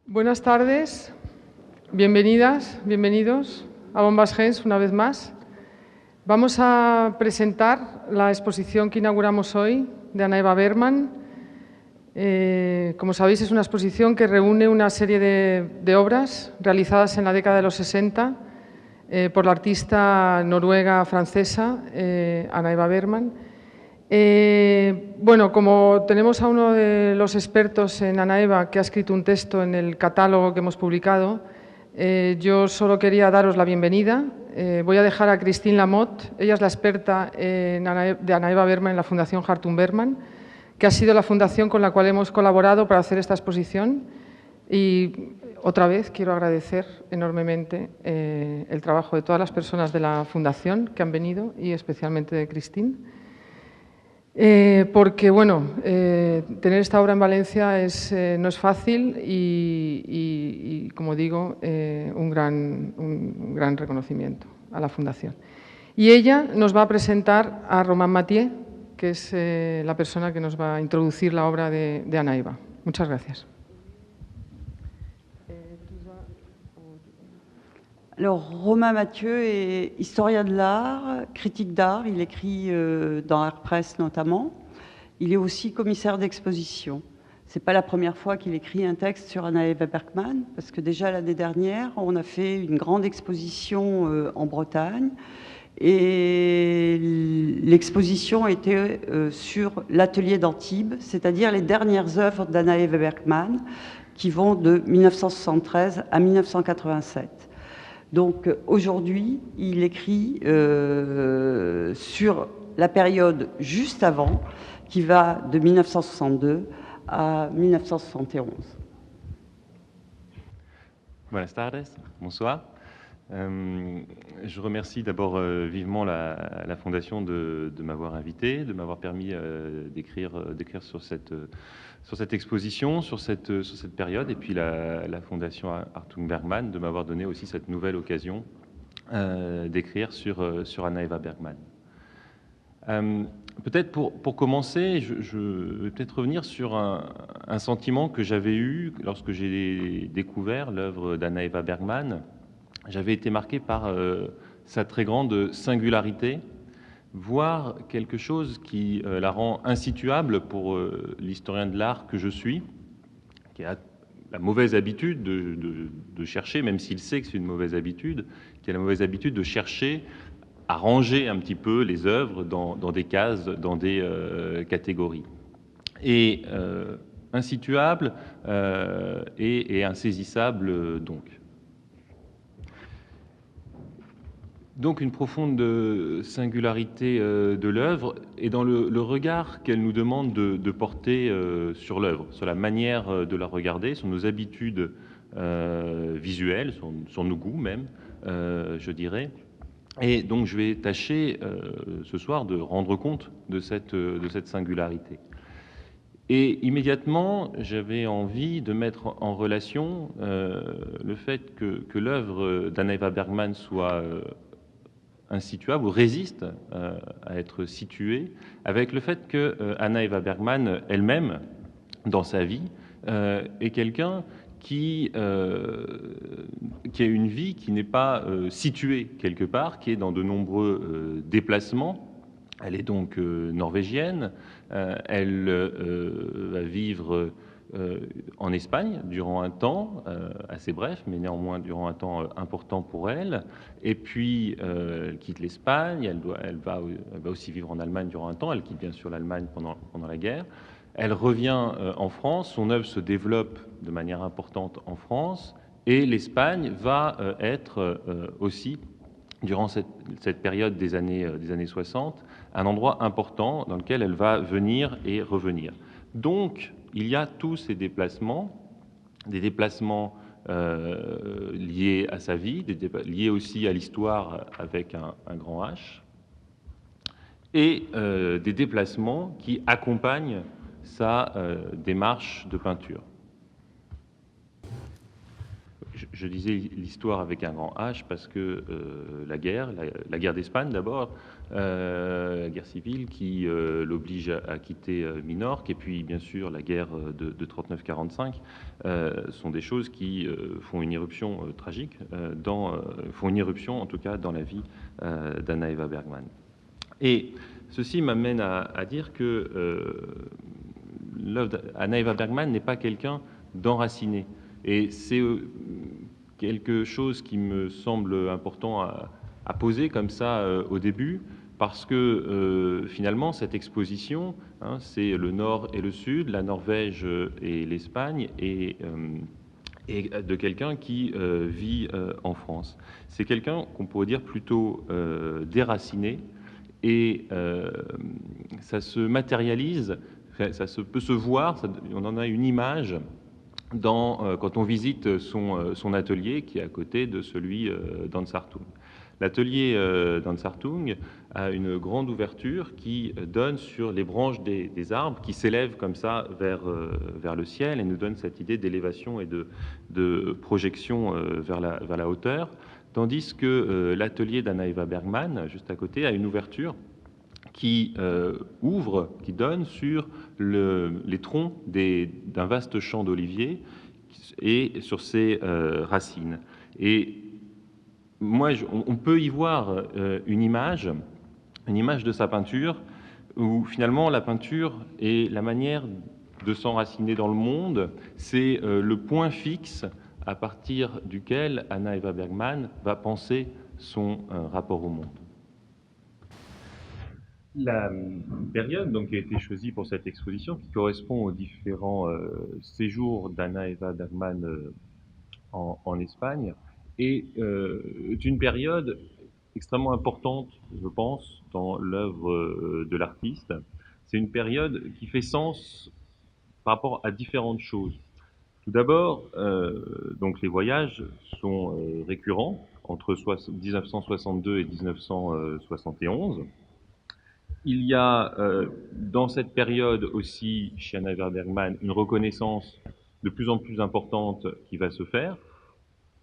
Buenas tardes, bienvenidas, bienvenidos a Bombas Gens una vez más. Vamos a presentar la exposición que inauguramos hoy de Anna Eva Bergman. Como sabéis, es una exposición que reúne una serie de obras realizadas en la década de los 60 por la artista noruega-francesa Anna Eva Bergman. Bueno, como tenemos a uno de los expertos en Anna Eva que ha escrito un texto en el catálogo que hemos publicado, yo solo quería daros la bienvenida. Voy a dejar a Christine Lamotte, ella es la experta de Anna Eva Bergman en la Fundación Hartung Bergman, que ha sido la fundación con la cual hemos colaborado para hacer esta exposición. Y otra vez quiero agradecer enormemente el trabajo de todas las personas de la fundación que han venido y especialmente de Christine. Porque, bueno, tener esta obra en Valencia no es fácil y como digo, un gran reconocimiento a la Fundación. Y ella nos va a presentar a Romain Mathieu, que es la persona que nos va a introducir la obra de Anna Eva. Muchas gracias. Alors, Romain Mathieu est historien de l'art, critique d'art, il écrit dans Art Press notamment. Il est aussi commissaire d'exposition. Ce n'est pas la première fois qu'il écrit un texte sur Anna Eva Bergman, parce que déjà l'année dernière, on a fait une grande exposition en Bretagne, et l'exposition était sur l'atelier d'Antibes, c'est-à-dire les dernières œuvres d'Anna Eva Bergman, qui vont de 1973 à 1987. Donc aujourd'hui, il écrit sur la période juste avant, qui va de 1962 à 1971. Buenas tardes, bonsoir. Je remercie d'abord vivement la Fondation de m'avoir invité, de m'avoir permis d'écrire sur cette exposition, sur cette période, et puis la Fondation Hartung Bergman de m'avoir donné aussi cette nouvelle occasion d'écrire sur Anna Eva Bergman. Peut-être pour commencer, je vais peut-être revenir sur un sentiment que j'avais eu lorsque j'ai découvert l'œuvre d'Anna Eva Bergman. J'avais été marqué par sa très grande singularité, voire quelque chose qui la rend insituable pour l'historien de l'art que je suis, qui a la mauvaise habitude de chercher, même s'il sait que c'est une mauvaise habitude, qui a la mauvaise habitude de chercher à ranger un petit peu les œuvres dans des cases, dans des catégories. Et insituable et insaisissable donc. Donc une profonde singularité de l'œuvre et dans le regard qu'elle nous demande de porter sur l'œuvre, sur la manière de la regarder, sur nos habitudes visuelles, sur nos goûts même, je dirais. Et donc je vais tâcher ce soir de rendre compte de cette singularité. Et immédiatement, j'avais envie de mettre en relation le fait que l'œuvre d'Anna Eva Bergman soit insituable ou résiste à être située, avec le fait que Anna Eva Bergman elle-même, dans sa vie, est quelqu'un qui a une vie qui n'est pas située quelque part, qui est dans de nombreux déplacements. Elle est donc norvégienne, elle va vivre en Espagne durant un temps assez bref, mais néanmoins durant un temps important pour elle. Et puis elle quitte l'Espagne, elle va aussi vivre en Allemagne durant un temps. Elle quitte bien sûr l'Allemagne pendant la guerre. Elle revient en France, son œuvre se développe de manière importante en France, et l'Espagne va être aussi, durant cette période des années 60, un endroit important dans lequel elle va venir et revenir. Donc, il y a tous ces déplacements, des déplacements liés à sa vie, liés aussi à l'histoire avec un grand H, et des déplacements qui accompagnent sa démarche de peinture. je disais l'histoire avec un grand H parce que la guerre d'Espagne d'abord, la guerre civile qui l'oblige à quitter Minorque, et puis bien sûr la guerre de 39-45, sont des choses qui font une irruption tragique, font une irruption en tout cas dans la vie d'Anna Eva Bergman. Et ceci m'amène à dire que l'œuvre d'Anna Eva Bergman n'est pas quelqu'un d'enraciné. Et c'est quelque chose qui me semble important à poser comme ça au début, parce que finalement, cette exposition, hein, c'est le Nord et le Sud, la Norvège et l'Espagne, et de quelqu'un qui vit en France. C'est quelqu'un qu'on pourrait dire plutôt déraciné, et ça se matérialise, peut se voir, on en a une image quand on visite son atelier qui est à côté de celui d'Ansartung. L'atelier d'Ansartung a une grande ouverture qui donne sur les branches des arbres qui s'élèvent comme ça vers le ciel et nous donne cette idée d'élévation et de projection vers la hauteur, tandis que l'atelier d'Anna Eva Bergman, juste à côté, a une ouverture qui qui donne sur les troncs d'un vaste champ d'oliviers et sur ses racines. Et moi, on peut y voir une image de sa peinture, où finalement la peinture et la manière de s'enraciner dans le monde, c'est le point fixe à partir duquel Anna Eva Bergman va penser son rapport au monde. La période donc, qui a été choisie pour cette exposition, qui correspond aux différents séjours d'Anna Eva Bergman en Espagne, est une période extrêmement importante, je pense, dans l'œuvre de l'artiste. C'est une période qui fait sens par rapport à différentes choses. Tout d'abord, donc les voyages sont récurrents entre 1962 et 1971. Il y a dans cette période aussi, chez Anna Eva Bergman, une reconnaissance de plus en plus importante qui va se faire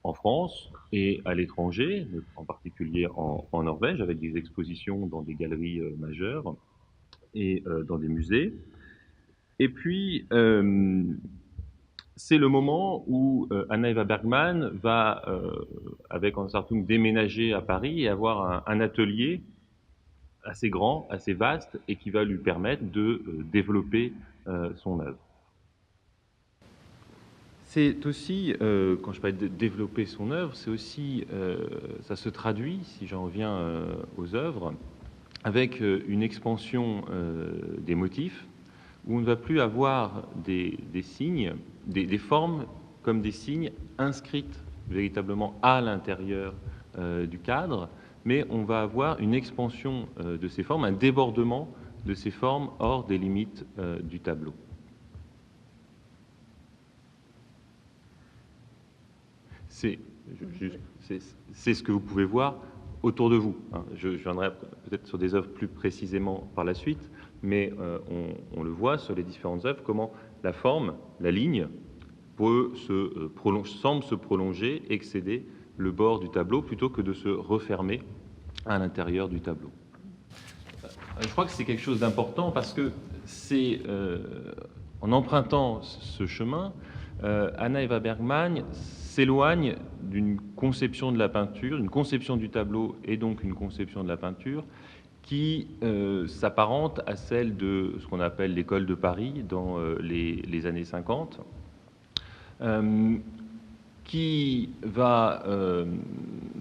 en France et à l'étranger, en particulier en Norvège, avec des expositions dans des galeries majeures et dans des musées. Et puis, c'est le moment où Anna Eva Bergman va, avec Ansartung, déménager à Paris et avoir un atelier assez grand, assez vaste, et qui va lui permettre de développer son œuvre. C'est aussi, quand je parle de développer son œuvre, c'est aussi, ça se traduit, si j'en reviens aux œuvres, avec une expansion des motifs, où on ne va plus avoir des signes, des formes comme des signes inscrites véritablement à l'intérieur du cadre, mais on va avoir une expansion de ces formes, un débordement de ces formes hors des limites du tableau. C'est ce que vous pouvez voir autour de vous. Je viendrai peut-être sur des œuvres plus précisément par la suite, mais on le voit sur les différentes œuvres, comment la forme, la ligne, semble se prolonger, excéder le bord du tableau, plutôt que de se refermer à l'intérieur du tableau. Je crois que c'est quelque chose d'important parce que c'est en empruntant ce chemin, Anna Eva Bergman s'éloigne d'une conception de la peinture, une conception du tableau et donc une conception de la peinture qui s'apparente à celle de ce qu'on appelle l'école de Paris dans les années 50, qui va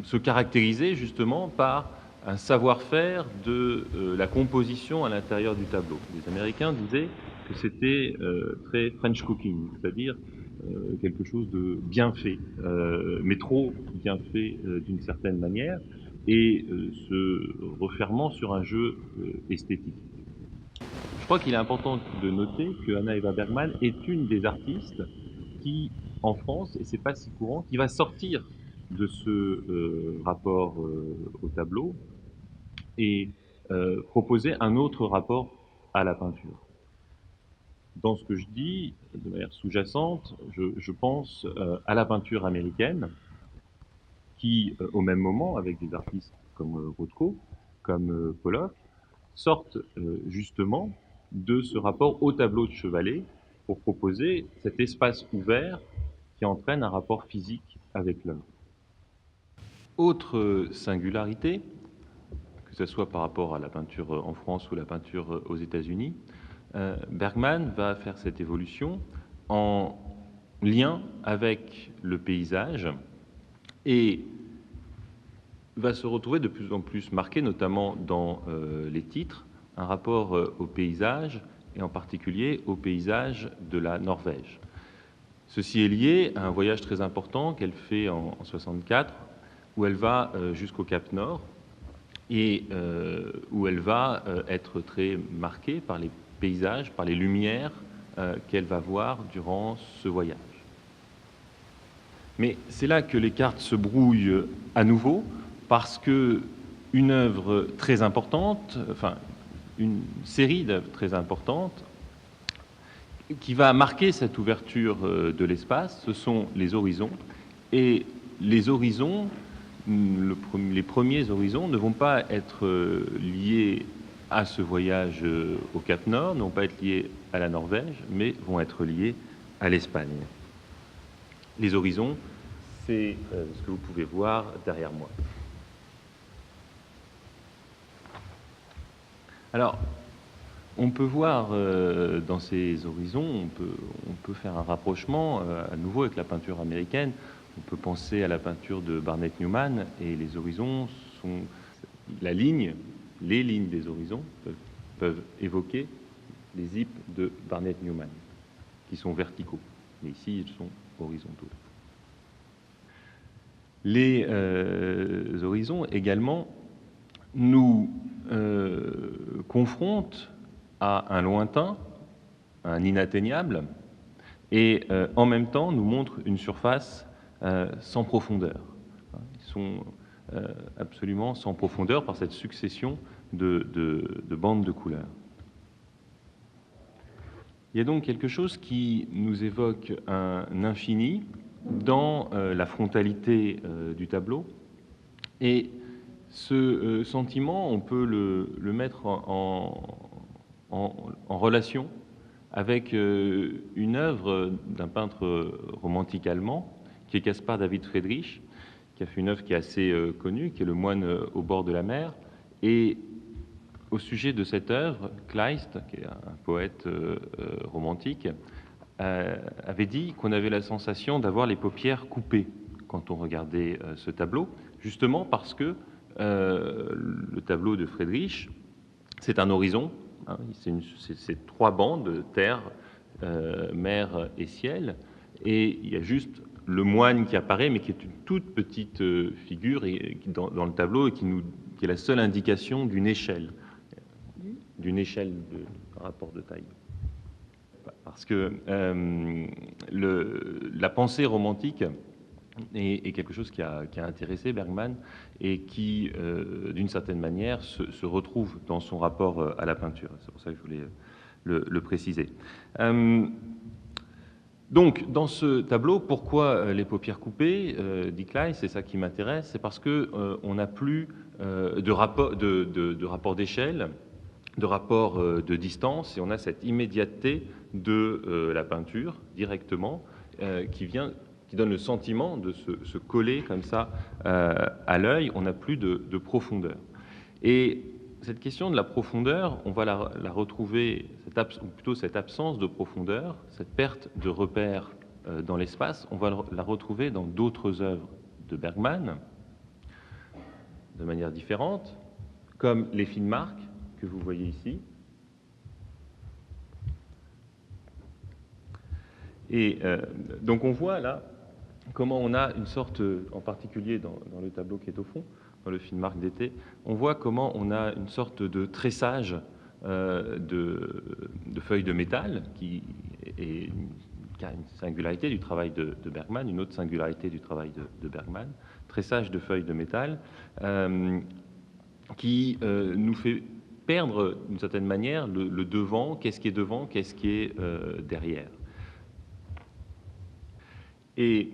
se caractériser justement par un savoir-faire de la composition à l'intérieur du tableau. Les Américains disaient que c'était très French cooking, c'est-à-dire quelque chose de bien fait, mais trop bien fait d'une certaine manière, et se refermant sur un jeu esthétique. Je crois qu'il est important de noter que Anna Eva Bergman est une des artistes qui, en France, et c'est pas si courant, qui va sortir de ce rapport au tableau et proposer un autre rapport à la peinture. Dans ce que je dis, de manière sous-jacente, je pense à la peinture américaine, qui, au même moment, avec des artistes comme Rothko, comme Pollock, sortent justement de ce rapport au tableau de Chevalet pour proposer cet espace ouvert qui entraîne un rapport physique avec l'œuvre. Autre singularité, que ce soit par rapport à la peinture en France ou la peinture aux États-Unis, Bergman va faire cette évolution en lien avec le paysage et va se retrouver de plus en plus marqué, notamment dans les titres, un rapport au paysage et en particulier au paysage de la Norvège. Ceci est lié à un voyage très important qu'elle fait en 64, où elle va jusqu'au Cap Nord et où elle va être très marquée par les paysages, par les lumières qu'elle va voir durant ce voyage. Mais c'est là que les cartes se brouillent à nouveau, parce que une œuvre très importante, enfin une série d'œuvres très importantes, qui va marquer cette ouverture de l'espace, ce sont les horizons. Et les horizons, les premiers horizons, ne vont pas être liés à ce voyage au Cap Nord, ne vont pas être liés à la Norvège, mais vont être liés à l'Espagne. Les horizons, c'est ce que vous pouvez voir derrière moi. Alors, on peut voir dans ces horizons, on peut faire un rapprochement à nouveau avec la peinture américaine. On peut penser à la peinture de Barnett Newman, et les horizons sont la ligne, les lignes des horizons peuvent évoquer les zips de Barnett Newman, qui sont verticaux. Mais ici, ils sont horizontaux. Les horizons également nous confrontent à un lointain, un inatteignable, et en même temps nous montrent une surface sans profondeur. Ils sont absolument sans profondeur par cette succession de bandes de couleurs. Il y a donc quelque chose qui nous évoque un infini dans la frontalité du tableau, et ce sentiment, on peut le mettre en relation avec une œuvre d'un peintre romantique allemand, qui est Caspar David Friedrich, qui a fait une œuvre qui est assez connue, qui est Le moine au bord de la mer. Et au sujet de cette œuvre, Kleist, qui est un poète romantique, avait dit qu'on avait la sensation d'avoir les paupières coupées quand on regardait ce tableau, justement parce que le tableau de Friedrich, c'est un horizon, hein, c'est trois bandes, terre, mer et ciel, et il y a juste le moine qui apparaît, mais qui est une toute petite figure dans le tableau, et qui est la seule indication d'une échelle de rapport de taille. Parce que la pensée romantique est quelque chose qui a intéressé Bergman, et qui, d'une certaine manière, se retrouve dans son rapport à la peinture. C'est pour ça que je voulais le préciser. Donc, dans ce tableau, pourquoi les paupières coupées, dit Kleist, c'est ça qui m'intéresse, c'est parce qu'on n'a plus de rapport d'échelle, de rapport de distance, et on a cette immédiateté de la peinture directement qui donne le sentiment de se coller comme ça à l'œil. On n'a plus de profondeur. Et cette question de la profondeur, on va la retrouver, ou plutôt cette absence de profondeur, cette perte de repère dans l'espace, on va la retrouver dans d'autres œuvres de Bergman, de manière différente, comme les Finnmark, que vous voyez ici. Et donc on voit là comment on a une sorte, en particulier dans le tableau qui est au fond, dans le Finnmark d'été, on voit comment on a une sorte de tressage de feuilles de métal qui a une singularité du travail de Bergman, une autre singularité du travail de Bergman, tressage de feuilles de métal qui nous fait perdre d'une certaine manière le devant, qu'est-ce qui est devant, qu'est-ce qui est derrière. Et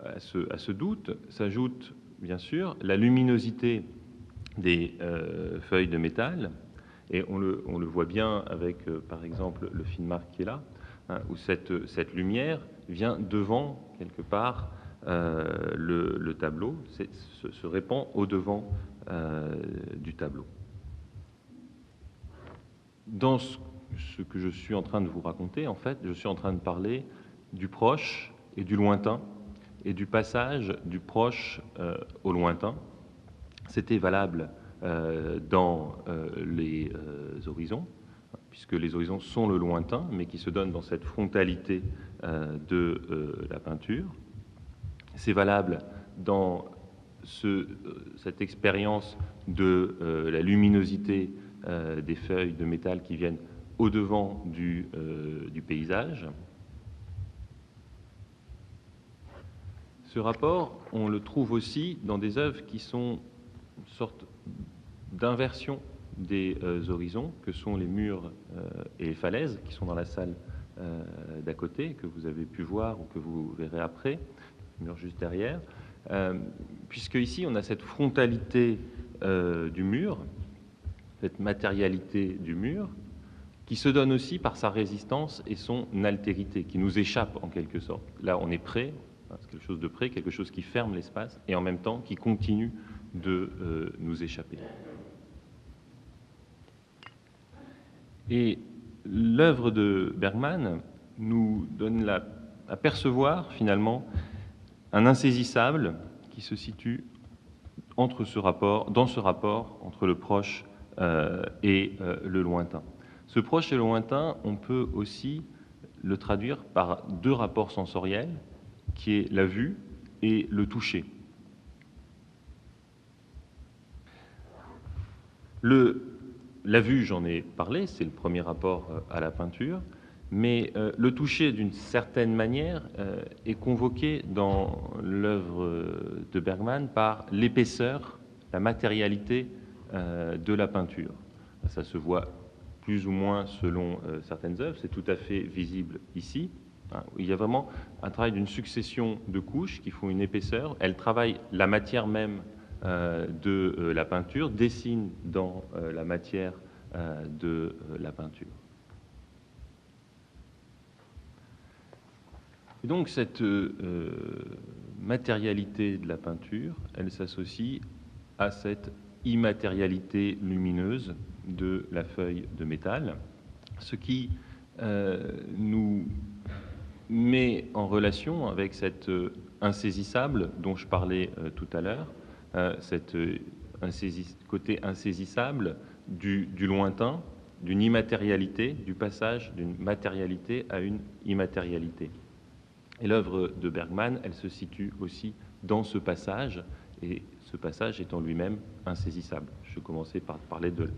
à ce doute s'ajoute bien sûr la luminosité des feuilles de métal, et on le voit bien avec par exemple le Finnmark qui est là, hein, où cette lumière vient devant quelque part le tableau, se répand au devant du tableau. Dans ce que je suis en train de vous raconter, en fait, je suis en train de parler du proche et du lointain, et du passage du proche au lointain. C'était valable dans les horizons, puisque les horizons sont le lointain, mais qui se donnent dans cette frontalité de la peinture. C'est valable dans cette expérience de la luminosité des feuilles de métal qui viennent au-devant du paysage. Ce rapport, on le trouve aussi dans des œuvres qui sont une sorte d'inversion des horizons, que sont les murs et les falaises, qui sont dans la salle d'à côté, que vous avez pu voir ou que vous verrez après, le mur juste derrière, puisque ici on a cette frontalité du mur, cette matérialité du mur, qui se donne aussi par sa résistance et son altérité, qui nous échappe en quelque sorte. Là, on est près, c'est quelque chose de près, quelque chose qui ferme l'espace, et en même temps qui continue de nous échapper. Et l'œuvre de Bergman nous donne à percevoir finalement un insaisissable qui se situe dans ce rapport entre le proche et le lointain. Ce proche et le lointain, on peut aussi le traduire par deux rapports sensoriels, qui est la vue et le toucher. La vue, j'en ai parlé, c'est le premier rapport à la peinture, mais le toucher, d'une certaine manière, est convoqué dans l'œuvre de Bergman par l'épaisseur, la matérialité de la peinture. Ça se voit plus ou moins selon certaines œuvres, c'est tout à fait visible ici. Il y a vraiment un travail d'une succession de couches qui font une épaisseur. Elle travaille la matière même de la peinture, dessine dans la matière de la peinture. Et donc cette matérialité de la peinture, elle s'associe à cette immatérialité lumineuse de la feuille de métal, ce qui nous met en relation avec cet insaisissable dont je parlais tout à l'heure, cet côté insaisissable du lointain, d'une immatérialité, du passage d'une matérialité à une immatérialité. Et l'œuvre de Bergman, elle se situe aussi dans ce passage, et ce passage étant lui-même insaisissable. Je commençais par parler de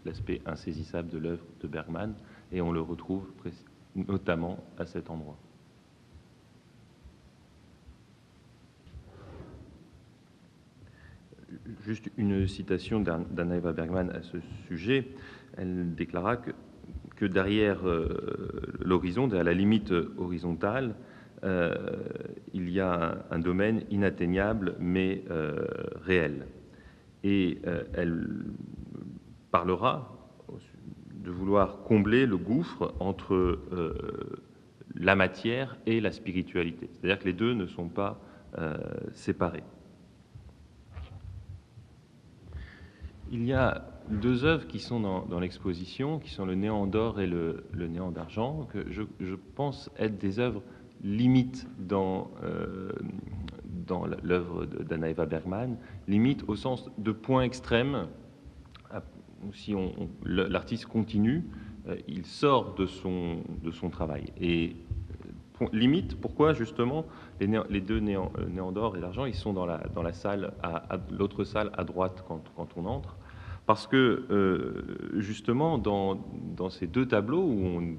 l'aspect insaisissable de l'œuvre de Bergman, et on le retrouve notamment à cet endroit. Juste une citation d'Anna Eva Bergman à ce sujet. Elle déclara que derrière l'horizon, derrière la limite horizontale, il y a un domaine inatteignable mais réel. Et elle parlera de vouloir combler le gouffre entre la matière et la spiritualité. C'est-à-dire que les deux ne sont pas séparés. Il y a deux œuvres qui sont dans l'exposition, qui sont le Néant d'or et le Néant d'argent, que je pense être des œuvres limites dans l'œuvre d'Anna Eva Bergman, limite au sens de point extrême. Si l'artiste continue, il sort de son travail. Et limite, pourquoi justement les deux Néant d'or et l'argent, ils sont dans la salle, l'autre salle à droite quand on entre, parce que justement dans ces deux tableaux où on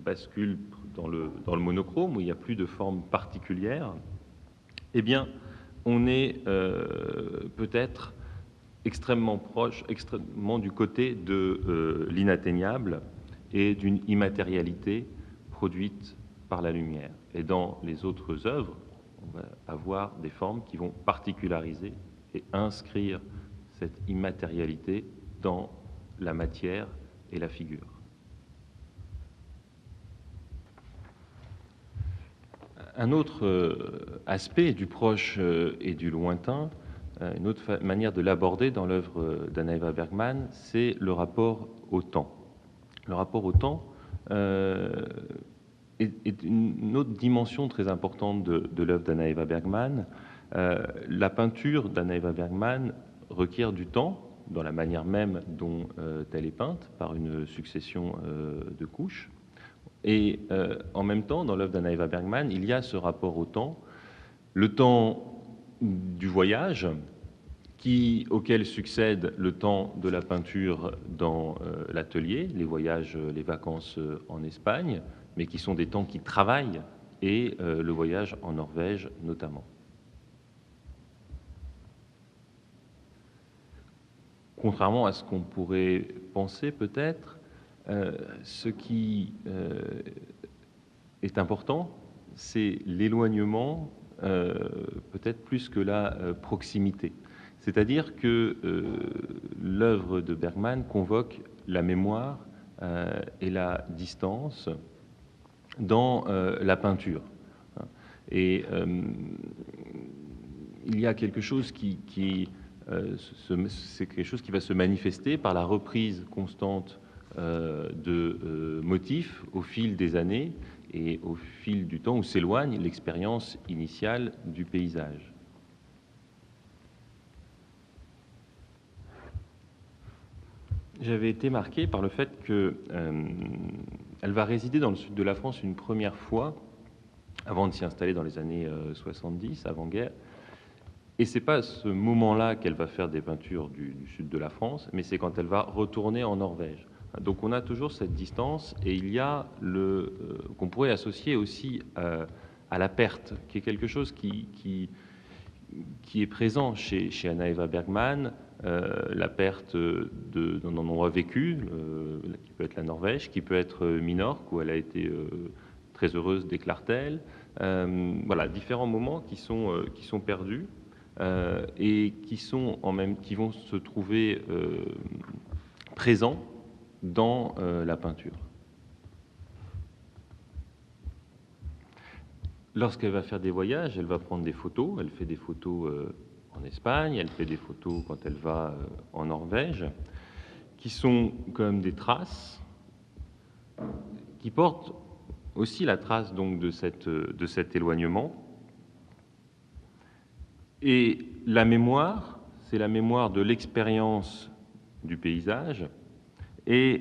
bascule dans le monochrome, où il n'y a plus de forme particulière, eh bien on est peut-être extrêmement proche, extrêmement du côté de l'inatteignable et d'une immatérialité produite par la lumière. Et dans les autres œuvres, On va avoir des formes qui vont particulariser et inscrire cette immatérialité dans la matière et la figure. Un autre aspect du proche et du lointain, une autre manière de l'aborder dans l'œuvre d'Anna Eva Bergman, c'est le rapport au temps. Le rapport au temps est une autre dimension très importante de l'œuvre d'Anna Eva Bergman. La peinture d'Anna Eva Bergman requiert du temps, dans la manière même dont elle est peinte, par une succession de couches. Et en même temps, dans l'œuvre d'Anna Eva Bergman, il y a ce rapport au temps, le temps du voyage, auquel succède le temps de la peinture dans l'atelier, les voyages, les vacances en Espagne, mais qui sont des temps qui travaillent, et le voyage en Norvège notamment. Contrairement à ce qu'on pourrait penser peut-être, ce qui est important, c'est l'éloignement, peut-être plus que la proximité. C'est-à-dire que l'œuvre de Bergman convoque la mémoire et la distance dans la peinture. Et il y a quelque chose c'est quelque chose qui va se manifester par la reprise constante de motifs au fil des années et au fil du temps où s'éloigne l'expérience initiale du paysage. J'avais été marqué par le fait qu'elle va résider dans le sud de la France une première fois, avant de s'y installer dans les années 70, avant-guerre. Et ce n'est pas à ce moment-là qu'elle va faire des peintures du sud de la France, mais c'est quand elle va retourner en Norvège. Donc on a toujours cette distance, et il y a qu'on pourrait associer aussi à la perte, qui est quelque chose qui est présent chez Anna Eva Bergman, la perte d'un endroit vécu, qui peut être la Norvège, qui peut être Minorque, où elle a été très heureuse d'Éclartel. Voilà, différents moments qui sont perdus. Et qui vont se trouver présents dans la peinture. Lorsqu'elle va faire des voyages, elle va prendre des photos. Elle fait des photos en Espagne, elle fait des photos quand elle va en Norvège, qui sont comme des traces, qui portent aussi la trace donc de cet éloignement. Et la mémoire, c'est la mémoire de l'expérience du paysage, et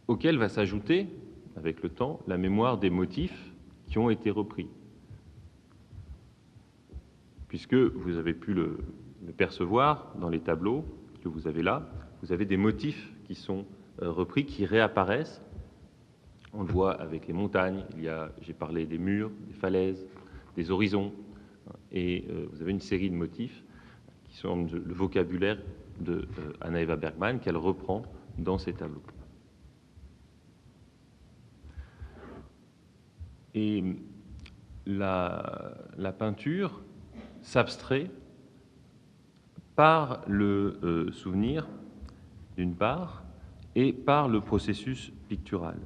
auquel va s'ajouter, avec le temps, la mémoire des motifs qui ont été repris. Puisque vous avez pu le percevoir dans les tableaux que vous avez là, vous avez des motifs qui sont repris, qui réapparaissent. On le voit avec les montagnes, j'ai parlé des murs, des falaises, des horizons. Et vous avez une série de motifs qui sont le vocabulaire de Anna Eva Bergman qu'elle reprend dans ses tableaux. Et la peinture s'abstrait par le souvenir, d'une part, et par le processus pictural.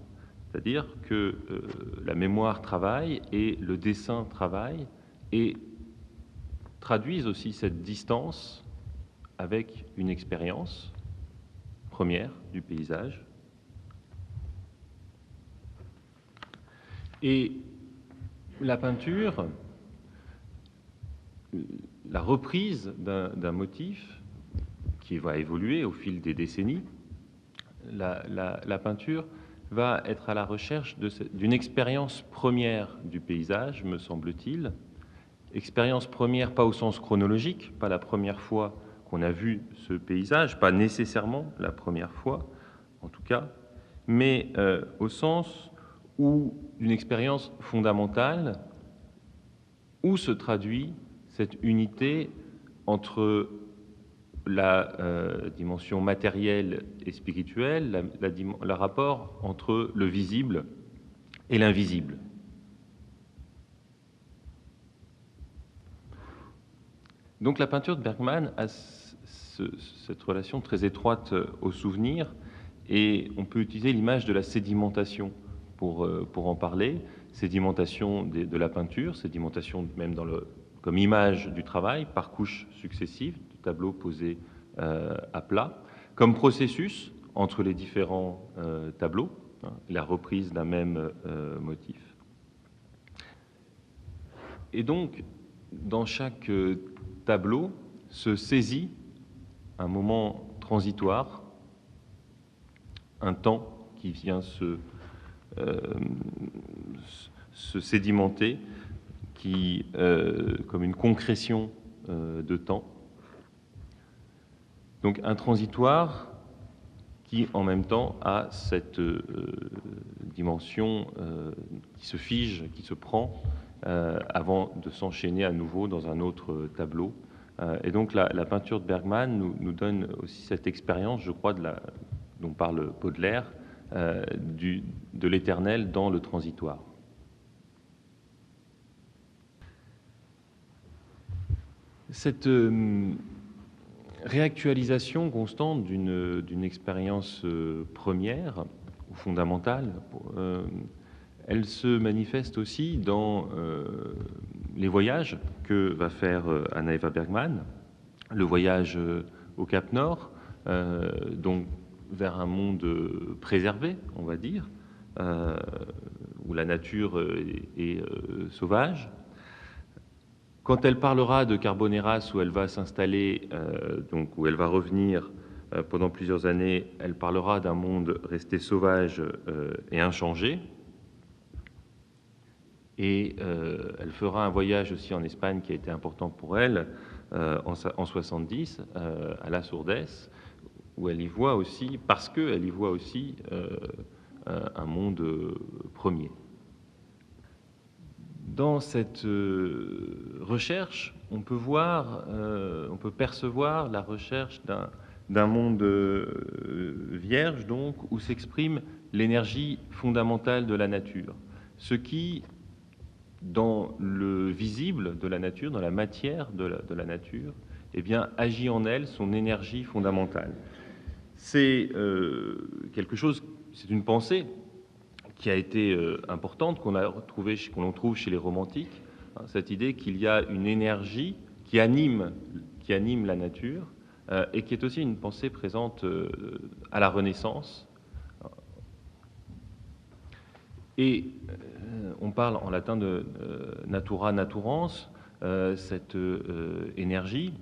C'est-à-dire que la mémoire travaille et le dessin travaille, et traduisent aussi cette distance avec une expérience première du paysage. Et la peinture, la reprise d'un motif qui va évoluer au fil des décennies, la peinture va être à la recherche d'une expérience première du paysage, me semble-t-il. Expérience première, pas au sens chronologique, pas la première fois qu'on a vu ce paysage, pas nécessairement la première fois, en tout cas, mais au sens où d'une expérience fondamentale, où se traduit cette unité entre la dimension matérielle et spirituelle, le rapport entre le visible et l'invisible. Donc la peinture de Bergman a cette relation très étroite au souvenir, et on peut utiliser l'image de la sédimentation pour en parler. Sédimentation de la peinture, sédimentation même comme image du travail, par couches successives, du tableau posé à plat, comme processus entre les différents tableaux, hein, la reprise d'un même motif. Et donc, dans chaque tableau se saisit un moment transitoire, un temps qui vient se sédimenter, comme une concrétion de temps. Donc un transitoire qui, en même temps, a cette dimension qui se fige, qui se prend, avant de s'enchaîner à nouveau dans un autre tableau. Et donc la peinture de Bergman nous donne aussi cette expérience, je crois, dont parle Baudelaire, de l'éternel dans le transitoire. Cette réactualisation constante d'une expérience première ou fondamentale, elle se manifeste aussi dans les voyages que va faire Anna Eva Bergman, le voyage au Cap Nord, donc vers un monde préservé, on va dire, où la nature est sauvage. Quand elle parlera de Carboneras, où elle va s'installer, donc où elle va revenir pendant plusieurs années, elle parlera d'un monde resté sauvage et inchangé. Et elle fera un voyage aussi en Espagne qui a été important pour elle en 70, à la Sourdès, où elle y voit aussi, parce qu'elle y voit aussi un monde premier. Dans cette recherche, on peut percevoir la recherche d'un monde vierge, donc, où s'exprime l'énergie fondamentale de la nature. Ce qui, dans le visible de la nature, dans la matière de la nature, eh bien, agit en elle son énergie fondamentale. C'est quelque chose, c'est une pensée qui a été importante, qu'on trouve chez les romantiques, hein, cette idée qu'il y a une énergie qui anime la nature, et qui est aussi une pensée présente à la Renaissance. Et on parle en latin de natura naturans, cette énergie.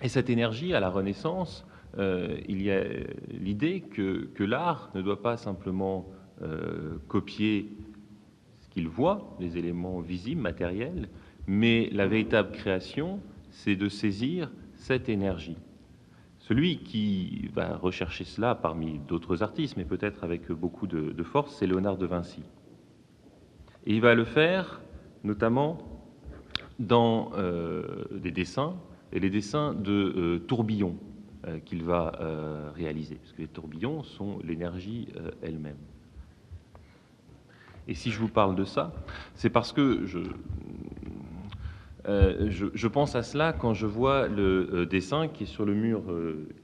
Et cette énergie, à la Renaissance, il y a l'idée que l'art ne doit pas simplement copier ce qu'il voit, les éléments visibles, matériels, mais la véritable création, c'est de saisir cette énergie. Celui qui va rechercher cela parmi d'autres artistes, mais peut-être avec beaucoup de force, c'est Léonard de Vinci. Et il va le faire notamment dans des dessins, et les dessins de tourbillons qu'il va réaliser, parce que les tourbillons sont l'énergie elle-même. Et si je vous parle de ça, c'est parce que je pense à cela quand je vois le dessin qui est sur le mur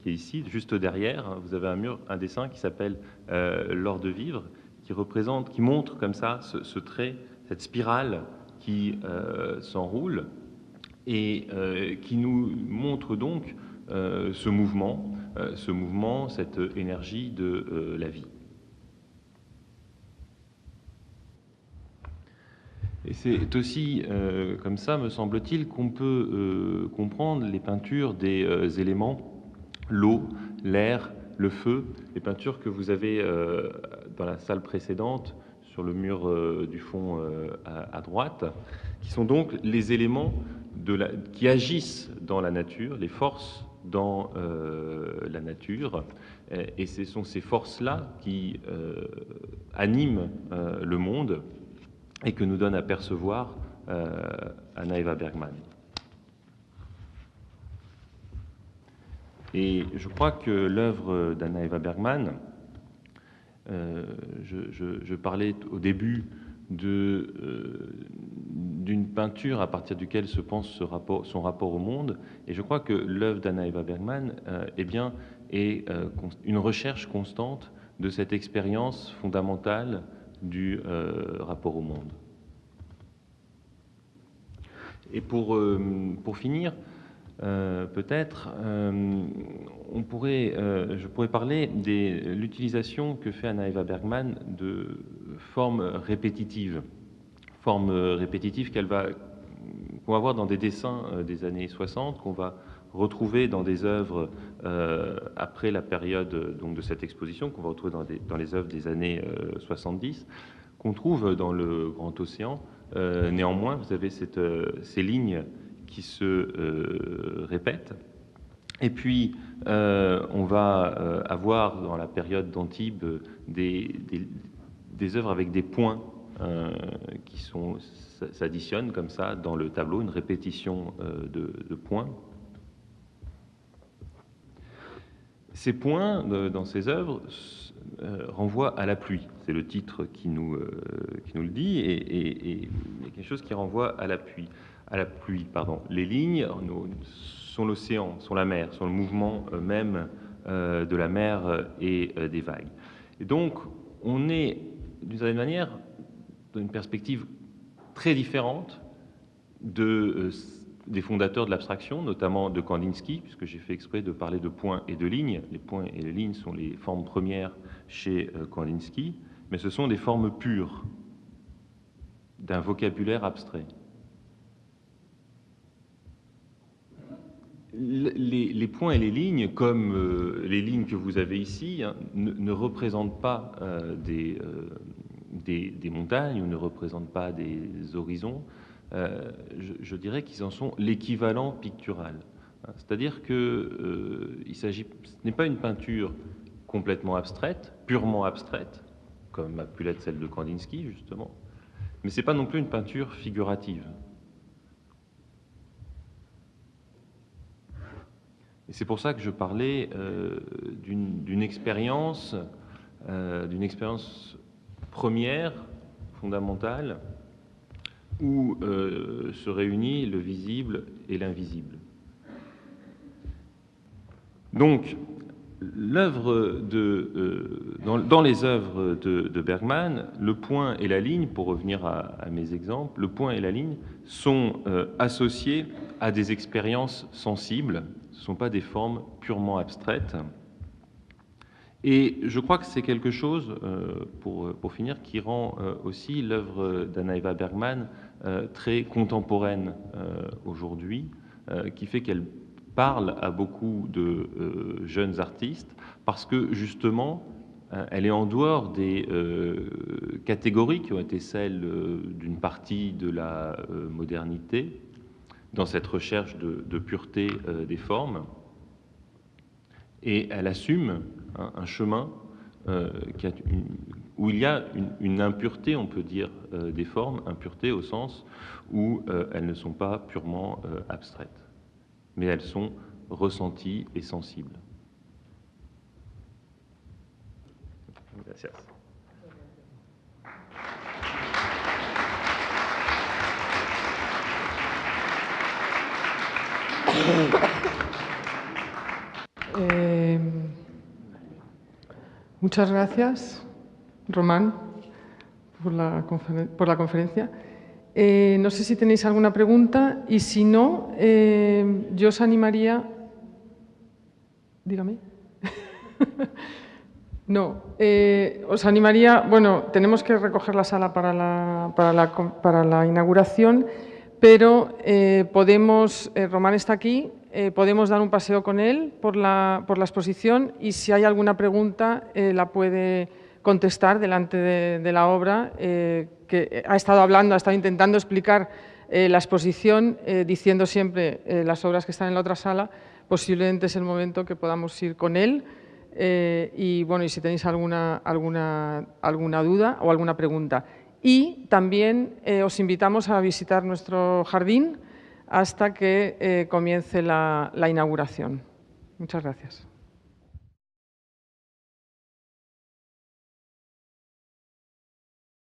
qui est ici, juste derrière. Vous avez un dessin qui s'appelle L'Or de vivre, qui montre comme ça ce trait, cette spirale qui s'enroule et qui nous montre donc ce mouvement, cette énergie de la vie. Et c'est aussi comme ça, me semble-t-il, qu'on peut comprendre les peintures des éléments, l'eau, l'air, le feu, les peintures que vous avez dans la salle précédente, sur le mur du fond à droite, qui sont donc les éléments qui agissent dans la nature, les forces dans la nature, et ce sont ces forces-là qui animent le monde, et que nous donne à percevoir Anna Eva Bergman. Et je crois que l'œuvre d'Anna Eva Bergman, je parlais au début d'une d'une peinture à partir duquel se pense son rapport au monde. Et je crois que l'œuvre d'Anna-Eva Bergman est une recherche constante de cette expérience fondamentale du rapport au monde. Et pour finir, peut-être, je pourrais parler de l'utilisation que fait Anna-Eva Bergman de formes répétitives qu'on va voir dans des dessins des années 60, qu'on va retrouver dans des œuvres après la période donc, de cette exposition, qu'on va retrouver dans les œuvres des années 70, qu'on trouve dans le Grand Océan. Néanmoins, vous avez ces lignes qui se répètent. Et puis, on va avoir dans la période d'Antibes des œuvres avec des points qui s'additionnent comme ça dans le tableau, une répétition de points. Ces points dans ces œuvres renvoient à la pluie. C'est le titre qui nous le dit, et quelque chose qui renvoie à la pluie. Les lignes sont l'océan, sont la mer, sont le mouvement même de la mer et des vagues. Et donc, on est, d'une certaine manière, dans une perspective très différente des fondateurs de l'abstraction, notamment de Kandinsky, puisque j'ai fait exprès de parler de points et de lignes. Les points et les lignes sont les formes premières chez Kandinsky, mais ce sont des formes pures d'un vocabulaire abstrait. Les points et les lignes, comme les lignes que vous avez ici, ne représentent pas des montagnes ou ne représentent pas des horizons. Je dirais qu'ils en sont l'équivalent pictural. C'est-à-dire que ce n'est pas une peinture complètement abstraite, purement abstraite, comme a pu l'être celle de Kandinsky, justement, mais ce n'est pas non plus une peinture figurative. Et c'est pour ça que je parlais d'une expérience première, fondamentale, où se réunit le visible et l'invisible. Donc, dans les œuvres de Bergman, le point et la ligne, pour revenir à mes exemples, le point et la ligne sont associés à des expériences sensibles. Ce ne sont pas des formes purement abstraites. Et je crois que c'est quelque chose, pour finir, qui rend aussi l'œuvre d'Anna-Eva Bergman très contemporaine aujourd'hui, qui fait qu'elle parle à beaucoup de jeunes artistes, parce que justement, elle est en dehors des catégories qui ont été celles d'une partie de la modernité, dans cette recherche de pureté des formes, et elle assume un chemin où il y a une impureté, on peut dire, des formes, impureté au sens où elles ne sont pas purement abstraites, mais elles sont ressenties et sensibles. Gracias. Muchas gracias, Román, por la conferencia. No sé si tenéis alguna pregunta, y si no, yo os animaría... Dígame. No, os animaría... Bueno, tenemos que recoger la sala para la inauguración, pero podemos... Román está aquí. Podemos dar un paseo con él por la exposición, y si hay alguna pregunta la puede contestar delante de la obra, que ha estado intentando explicar la exposición, diciendo siempre las obras que están en la otra sala. Posiblemente es el momento que podamos ir con él, y bueno, y si tenéis alguna duda o alguna pregunta. Y también os invitamos a visitar nuestro jardín hasta que comience la inauguración. Muchas gracias.